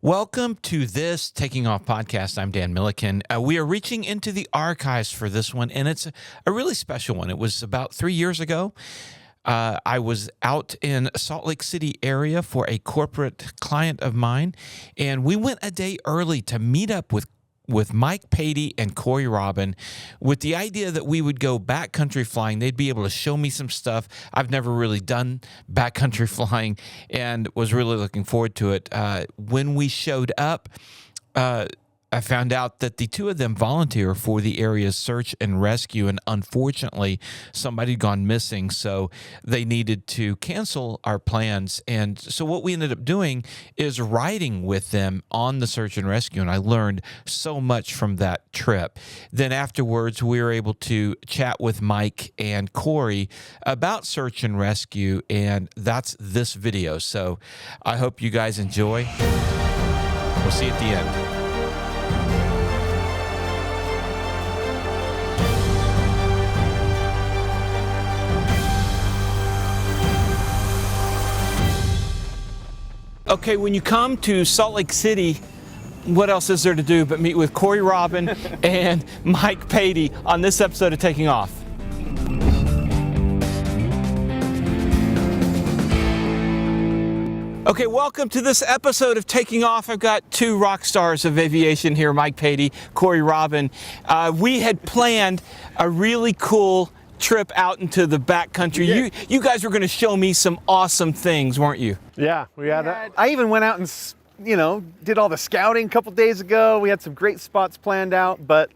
Welcome to this Taking Off podcast. I'm Dan Milliken. We are reaching into the archives for this one, and it's a really special one. It was about 3 years ago. I was out in Salt Lake City area for a corporate client of mine, and we went a day early to meet up with Mike Patey and Cory Robin with the idea that we would go backcountry flying. They'd be able to show me some stuff. I've never really done backcountry flying and was really looking forward to it. When we showed up, I found out that the two of them volunteer for the area's search and rescue, and unfortunately, somebody had gone missing, so they needed to cancel our plans. And so what we ended up doing is riding with them on the search and rescue, and I learned so much from that trip. Then afterwards, we were able to chat with Mike and Cory about search and rescue, and that's this video. So I hope you guys enjoy. We'll see you at the end. Okay, when you come to Salt Lake City, what else is there to do but meet with Cory Robin and Mike Patey on this episode of Taking Off? Okay, welcome to this episode of Taking Off. I've got two rock stars of aviation here, Mike Patey, Cory Robin. We had planned a really cool trip out into the backcountry. You guys were going to show me some awesome things, weren't you? Yeah, we had. I even went out and did all the scouting a couple days ago. We had some great spots planned out, but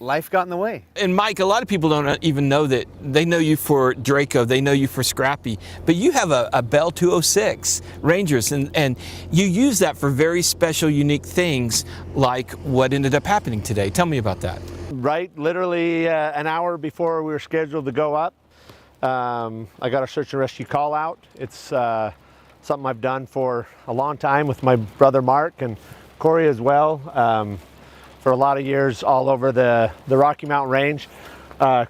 life got in the way. And Mike, a lot of people don't even know that they know you for Draco, they know you for Scrappy, but you have a Bell 206 Rangers, and you use that for very special, unique things like what ended up happening today. Tell me about that. Right, literally an hour before we were scheduled to go up, I got a search and rescue call out. It's something I've done for a long time with my brother Mark and Cory as well, for a lot of years all over the Rocky Mountain Range.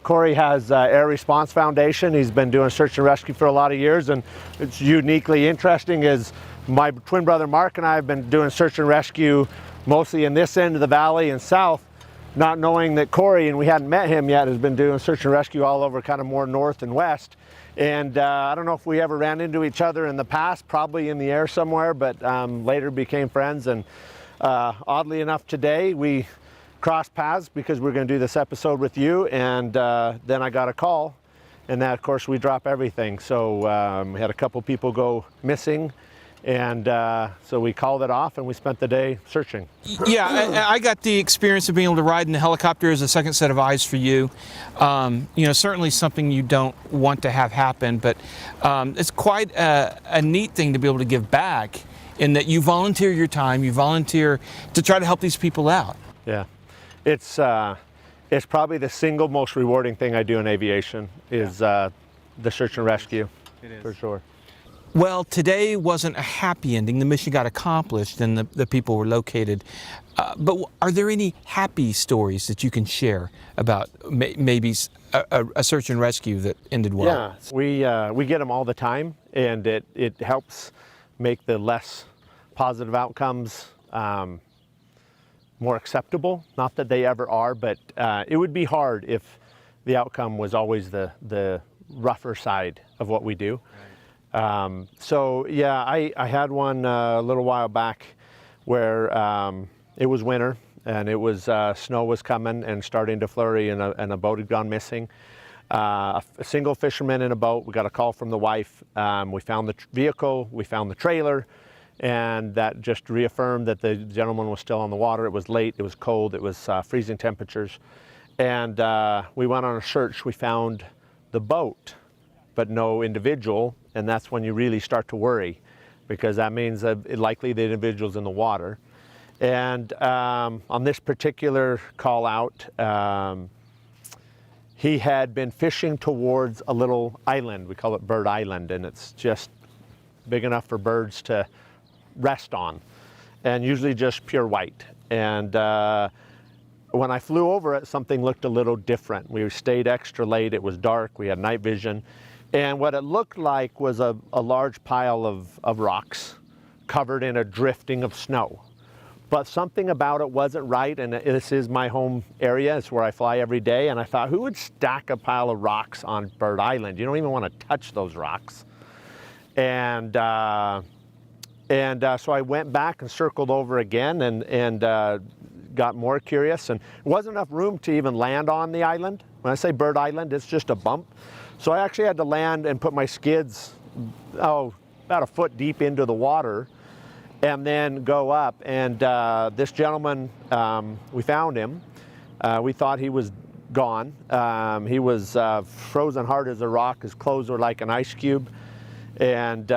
Cory has Air Response Foundation. He's been doing search and rescue for a lot of years, and it's uniquely interesting is my twin brother Mark and I have been doing search and rescue mostly in this end of the valley and south, not knowing that Cory, and we hadn't met him yet, has been doing search and rescue all over kind of more north and west. And I don't know if we ever ran into each other in the past, probably in the air somewhere, but later became friends. And oddly enough, today we crossed paths because we're going to do this episode with you. And then I got a call, and that, of course, we drop everything. So we had a couple people go missing. And so we called it off and we spent the day searching. Yeah, I got the experience of being able to ride in the helicopter as a second set of eyes for you. Certainly something you don't want to have happen, but it's quite a neat thing to be able to give back in that you volunteer your time, you volunteer to try to help these people out. Yeah, it's probably the single most rewarding thing I do in aviation is the search and rescue. It is. For sure. Well, today wasn't a happy ending. The mission got accomplished and the people were located. But are there any happy stories that you can share about maybe a search and rescue that ended well? Yeah, we get them all the time, and it helps make the less positive outcomes more acceptable. Not that they ever are, but it would be hard if the outcome was always the rougher side of what we do. I had one a little while back where it was winter and it was snow was coming and starting to flurry, and a boat had gone missing. A single fisherman in a boat. We got a call from the wife. We found the vehicle, we found the trailer, and that just reaffirmed that the gentleman was still on the water. It was late, it was cold, it was freezing temperatures, and we went on a search. We found the boat, but no individual, and that's when you really start to worry, because that means that likely the individual's in the water. And on this particular call out, he had been fishing towards a little island. We call it Bird Island, and it's just big enough for birds to rest on, and usually just pure white. And when I flew over it, something looked a little different. We stayed extra late, it was dark, we had night vision, and what it looked like was a large pile of rocks covered in a drifting of snow. But something about it wasn't right, and this is my home area. It's where I fly every day, and I thought, who would stack a pile of rocks on Bird Island? You don't even want to touch those rocks. And so I went back and circled over again and got more curious, and there wasn't enough room to even land on the island. When I say Bird Island, it's just a bump. So I actually had to land and put my skids, about a foot deep into the water, and then go up. And this gentleman, we found him. We thought he was gone. He was frozen hard as a rock. His clothes were like an ice cube. And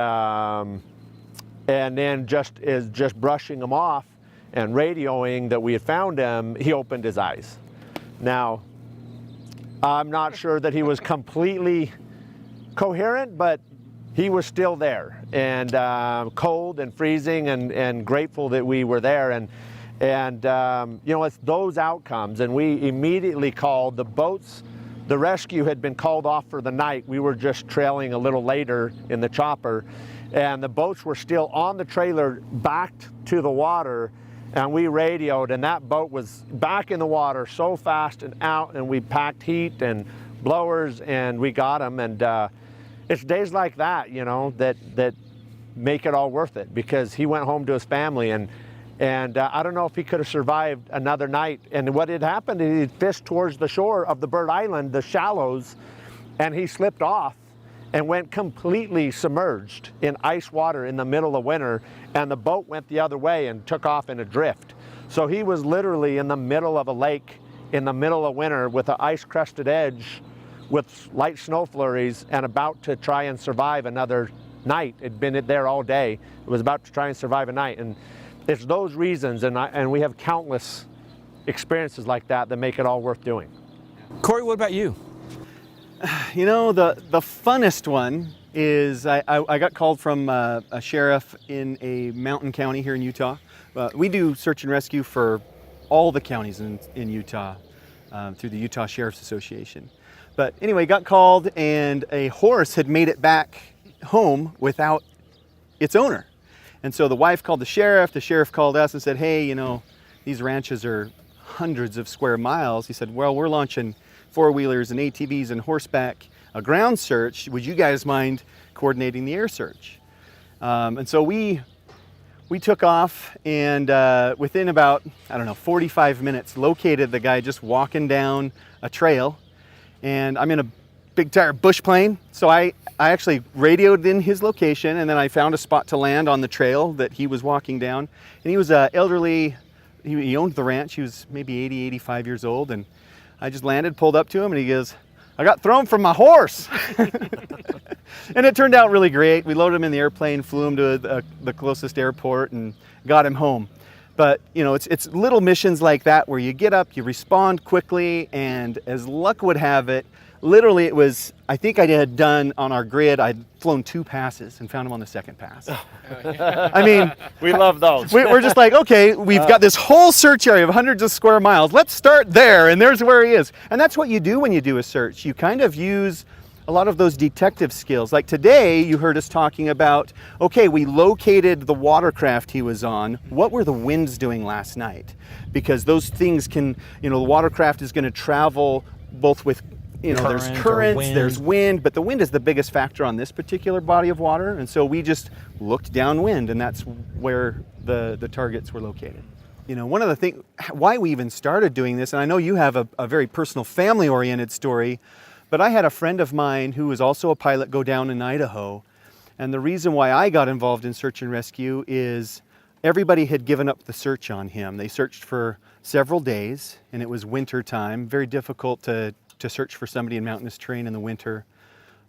then just brushing him off and radioing that we had found him, he opened his eyes. Now, I'm not sure that he was completely coherent, but he was still there, and cold and freezing, and grateful that we were there. And you know, it's those outcomes. And we immediately called the boats. The rescue had been called off for the night. We were just trailing a little later in the chopper, and the boats were still on the trailer backed to the water, and we radioed, and that boat was back in the water so fast and out, and we packed heat and blowers, and we got him. And it's days like that, you know, that make it all worth it, because he went home to his family, and I don't know if he could have survived another night. And what had happened is he fished towards the shore of the Bird Island, the shallows, and he slipped off and went completely submerged in ice water in the middle of winter, and the boat went the other way and took off in a drift. So he was literally in the middle of a lake in the middle of winter with an ice-crusted edge with light snow flurries, and about to try and survive another night. It'd been there all day. It was about to try and survive a night. And it's those reasons, and we have countless experiences like that make it all worth doing. Cory, what about you? You know, the funnest one is I got called from a sheriff in a mountain county here in Utah. We do search and rescue for all the counties in Utah through the Utah Sheriff's Association. But anyway, got called, and a horse had made it back home without its owner. And so the wife called the sheriff called us and said, hey, you know, these ranches are hundreds of square miles. He said, well, we're launching four-wheelers and ATVs and horseback, a ground search. Would you guys mind coordinating the air search? And so we took off, and within about, 45 minutes, located the guy just walking down a trail. And I'm in a big tire bush plane, so I actually radioed in his location, and then I found a spot to land on the trail that he was walking down. And he was elderly. He owned the ranch. He was maybe 80, 85 years old, and I just landed, pulled up to him, and he goes, I got thrown from my horse. And it turned out really great. We loaded him in the airplane, flew him to the closest airport, and got him home. But you know, it's little missions like that where you get up, you respond quickly, and as luck would have it, literally it was, I think I had done on our grid, I'd flown 2 passes and found him on the second pass. I mean, we love those. We're just like, okay, we've got this whole search area of hundreds of square miles. Let's start there, and there's where he is. And that's what you do when you do a search. You kind of use a lot of those detective skills. Like today, you heard us talking about, okay, we located the watercraft he was on. What were the winds doing last night? Because those things can, you know, the watercraft is going to travel both with, you know, there's currents, there's wind, but the wind is the biggest factor on this particular body of water. And so we just looked downwind, and that's where the targets were located. You know, one of the things, why we even started doing this, and I know you have a very personal family-oriented story, but I had a friend of mine who was also a pilot go down in Idaho. And the reason why I got involved in search and rescue is everybody had given up the search on him. They searched for several days, and it was winter time, very difficult to search for somebody in mountainous terrain in the winter.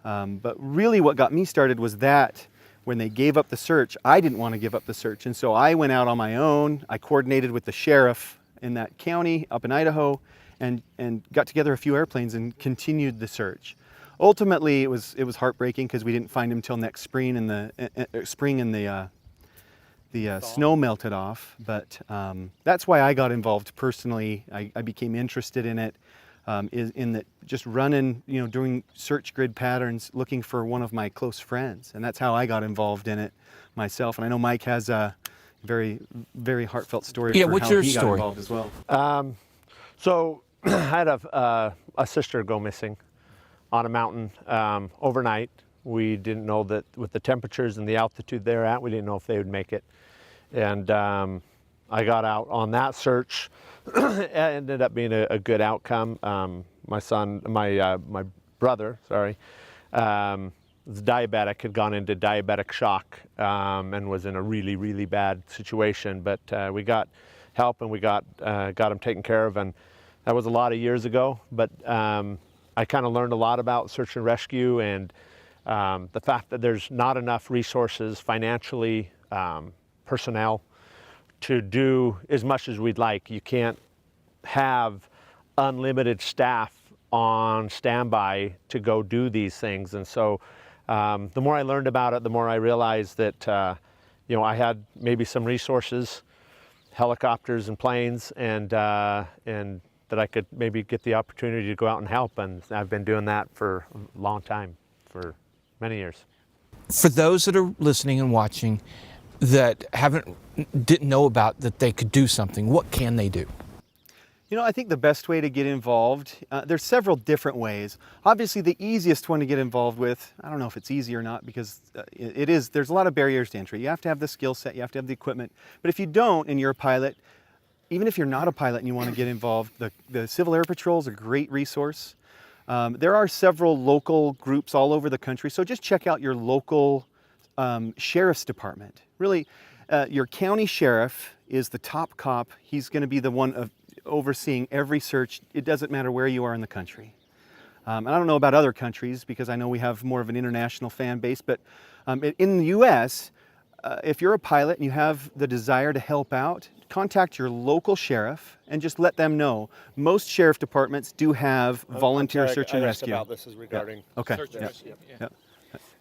But really what got me started was that when they gave up the search, I didn't want to give up the search. And so I went out on my own. I coordinated with the sheriff in that county up in Idaho, and got together a few airplanes and continued the search. Ultimately, it was heartbreaking because we didn't find him till next spring, and the snow melted off. But that's why I got involved personally. I became interested in it. is in that just running, doing search grid patterns, looking for one of my close friends. And that's how I got involved in it myself. And I know Mike has a very, very heartfelt story for what's how your he got story? involved as well. So I had a sister go missing on a mountain overnight. We didn't know that with the temperatures and the altitude they're at, we didn't know if they would make it. And I got out on that search. It ended up being a good outcome. My brother, was diabetic, had gone into diabetic shock and was in a really, really bad situation. But we got help and we got him taken care of, and that was a lot of years ago. But I kind of learned a lot about search and rescue and the fact that there's not enough resources financially, personnel, to do as much as we'd like. You can't have unlimited staff on standby to go do these things. And so the more I learned about it, the more I realized that I had maybe some resources, helicopters and planes, and that I could maybe get the opportunity to go out and help. And I've been doing that for a long time, for many years. For those that are listening and watching that didn't know about that they could do something, what can they do? I think the best way to get involved, there's several different ways. Obviously, the easiest one to get involved with, I don't know if it's easy or not, because there's a lot of barriers to entry. You have to have the skill set, you have to have the equipment. But if you don't and you're a pilot, even if you're not a pilot and you want to get involved, the Civil Air Patrol is a great resource. There are several local groups all over the country, so just check out your local sheriff's department. Really, your county sheriff is the top cop. He's going to be the one overseeing every search. It doesn't matter where you are in the country. And I don't know about other countries because I know we have more of an international fan base, but in the U.S., if you're a pilot and you have the desire to help out, contact your local sheriff and just let them know. Most sheriff departments do have volunteer search and rescue. About this is regarding search and rescue. Yeah.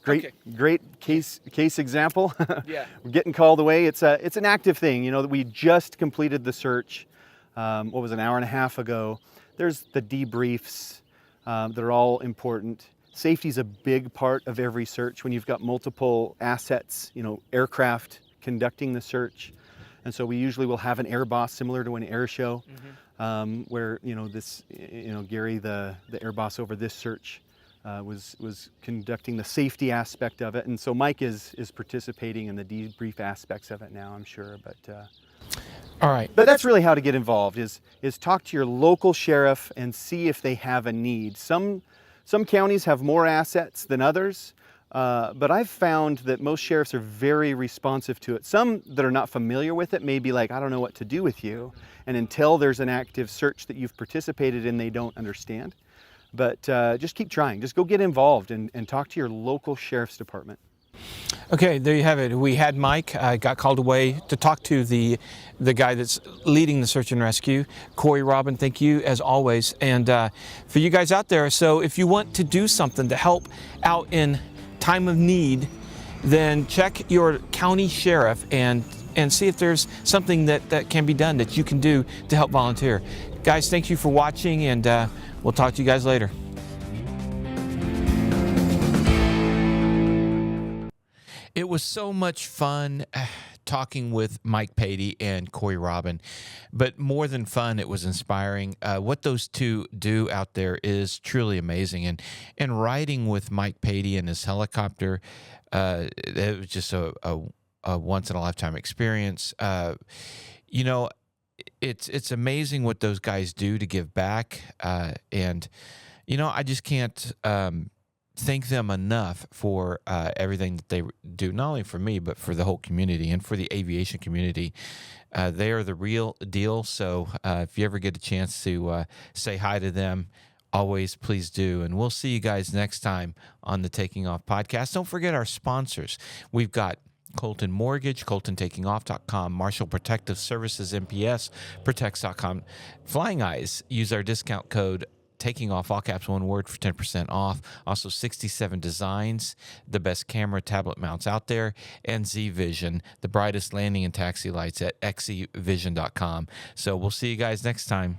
Great case example. Yeah. We're getting called away. It's an active thing. We just completed the search. What was an hour and a half ago. There's the debriefs that are all important. Safety is a big part of every search when you've got multiple assets, aircraft conducting the search. And so we usually will have an air boss similar to an air show, where Gary, the air boss over this search, was conducting the safety aspect of it, and so Mike is participating in the debrief aspects of it now, I'm sure. But all right. But that's really how to get involved is talk to your local sheriff and see if they have a need. Some counties have more assets than others. But I've found that most sheriffs are very responsive to it. Some that are not familiar with it may be like, I don't know what to do with you. And until there's an active search that you've participated in, they don't understand. But just keep trying. Just go get involved and talk to your local sheriff's department. Okay, there you have it. We had Mike, got called away to talk to the guy that's leading the search and rescue. Cory, Robin, thank you as always. And for you guys out there, so if you want to do something to help out in time of need, then check your county sheriff and see if there's something that can be done that you can do to help volunteer. Guys, thank you for watching, and we'll talk to you guys later. It was so much fun talking with Mike Patey and Cory Robin, but more than fun, it was inspiring. What those two do out there is truly amazing, and riding with Mike Patey in his helicopter, it was just a once in a lifetime experience. It's amazing what those guys do to give back, and I just can't thank them enough for everything that they do, not only for me, but for the whole community and for the aviation community. They are the real deal. So if you ever get a chance to say hi to them, always please do. And we'll see you guys next time on the Taking Off podcast. Don't forget our sponsors. We've got Colton Mortgage, ColtonTakingOff.com, Marshall Protective Services, MPS, Protects.com, Flying Eyes. Use our discount code Taking Off, all caps, one word, for 10% off. Also 67 Designs, the best camera tablet mounts out there, and Z Vision, the brightest landing and taxi lights at xevision.com. So we'll see you guys next time.